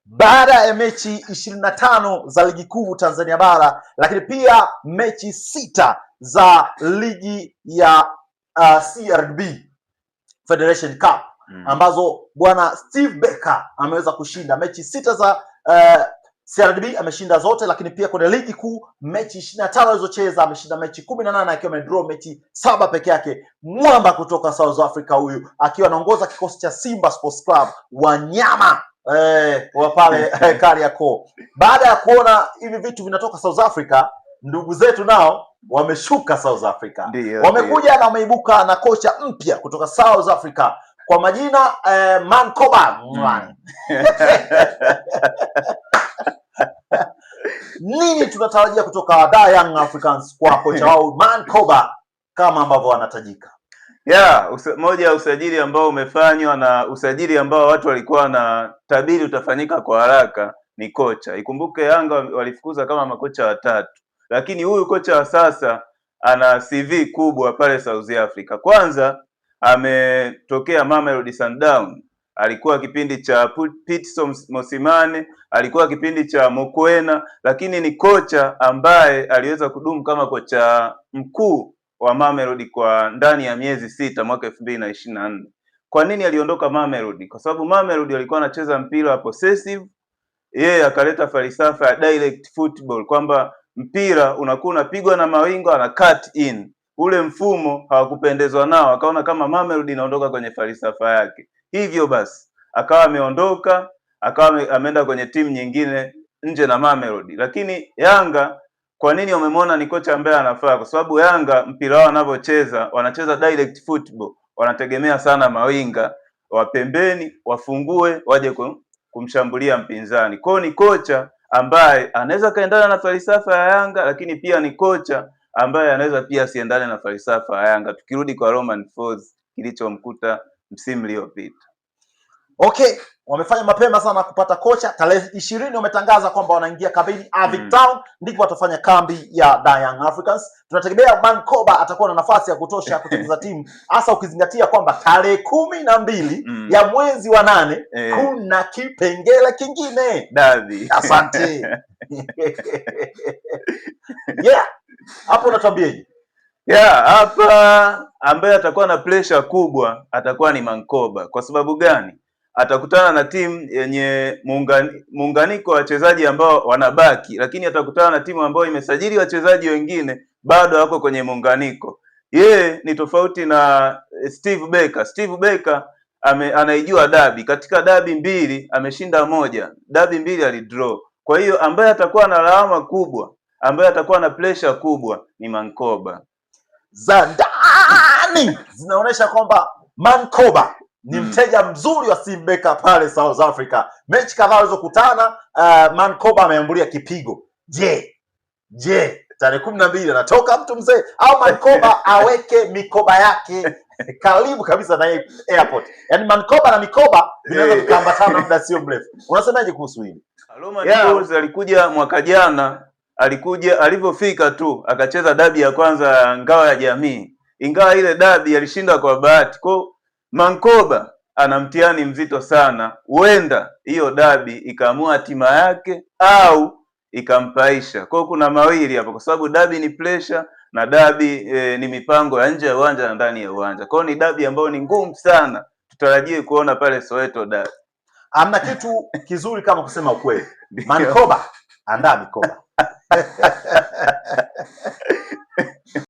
baada ya mechi 25 za ligi kuu Tanzania bara, lakini pia mechi 6 za ligi ya CRDB Federation Cup ambazo bwana Steve Barker ameweza kushinda mechi 6 za CRDB ameshinda zote, lakini pia kwenye ligi kuu mechi 25 alizocheza ameshinda mechi 18 akiwa amedraw mechi 7 peke yake. Mwamba kutoka South Africa huyu akiwa anaongoza kikosi cha Simba Sports Club wanyama wa pale Kariakoo. Baada ya kuona hivi vitu vinatoka South Africa, ndugu zetu nao wameshuka South Africa. Wamekuja na wameibuka na kocha mpya kutoka South Africa kwa majina Mankoba. Nini tunatarajia kutoka Young Africans kwa kocha wao Mankoba kama ambavyo wanatajika? Moja ya usajili ambao umefanywa na usajili ambao watu walikuwa na tabiri utafanyika kwa haraka ni kocha. Ikumbuke Yanga walifukuza kama makocha watatu, lakini huyu kocha wa sasa ana CV kubwa pale South Africa. Kwanza ametokea Mamelodi Sundowns, alikuwa kipindi cha Pitso Mosimane, alikuwa kipindi cha Mokoena, lakini ni kocha ambaye aliweza kudumu kama kocha mkuu wa Mamelodi kwa ndani ya miezi 6 mwaka 2024. Kwa nini aliondoka Mamelodi? Kwa sababu Mamelodi walikuwa wanacheza mpira wa possessive, yeye akaleta falsafa ya direct football kwamba mpira unakuwa unapigwa na mawingo na cut in. Ule mfumo hawakupendezwa nao, akaona kama Mamelodi inaondoka kwenye falsafa yake. Hivyo basi akawa ameondoka, akawa ameenda kwenye timu nyingine nje na Mamelodi. Lakini Yanga kwa nini wamemwona ni kocha ambaye anafaa? Kwa sababu Yanga mpira wao wanavyocheza, wanacheza direct football, wanategemea sana mawinga wa pembeni wafungue waje kumshambulia mpinzani. Kwa ni kocha ambaye anaweza kaendana na falsafa ya Yanga, lakini pia ni kocha ambaye anaweza pia asiendane na falsafa ya Yanga. Tukirudi kwa Romain Folz kilichomkuta msimu uliopita. Okay, wamefanya mapema sana kupata kocha. Tarehe 20 wametangaza kwamba wanaingia kambini Avic Town, ndipo watafanya kambi ya Young Africans. Tunategemea Mankoba atakuwa na nafasi ya kutosha kutengeneza timu, hasa ukizingatia kwamba tarehe 12 ya mwezi wa 8 kuna kipengele kingine Dabi. Asante. Hapo unatuambiaje? Hapa ambaye atakuwa na pressure kubwa atakuwa ni Mankoba. Kwa sababu gani? Atakutana na timu yenye muunganiko wa wachezaji ambao wanabaki, lakini atakutana na timu ambayo imesajili wachezaji wengine bado wako kwenye muunganiko. Yeye ni tofauti na Steve Barker. Steve Barker anaijua dabi. Katika dabi 2 ameshinda 1, dabi 2 alidraw. Kwa hiyo ambaye atakuwa na lawama kubwa, ambaye atakuwa na pressure kubwa ni Mankoba. Za ndani zinaonyesha kwamba Mankoba ni mteja mzuri wa Steve Barker pale South Africa. Mechi kadhaa walizokutana Mankoba ameambulia kipigo. Je, tarehe 12 anatoka mtu mzee au Mankoba aweke mikoba yake karibu kabisa na airport? Yaani Mankoba na mikoba vinaweza kuambatana muda sio mrefu. Unasemaje kuhusu hili? Romain Folz alikuja mwaka jana, alivyofika tu akacheza dabi ya kwanza ya Ngao ya Jamii. Ingawa ile dabi alishinda kwa bahati. Kwa Mankoba ana mtihani mzito sana. Huenda hiyo dabi ikaamua hatima yake au ikampaisha. Kwa kuna mawili hapo, kwa sababu dabi ni pressure na dabi ni mipango ya nje ya uwanja na ndani ya uwanja. Kwa ni dabi ambayo ni ngumu sana. Tutarajie kuona pale Soweto dabi. Hamna kitu kizuri kama kusema ukweli. Mankoba, andaa mikoba.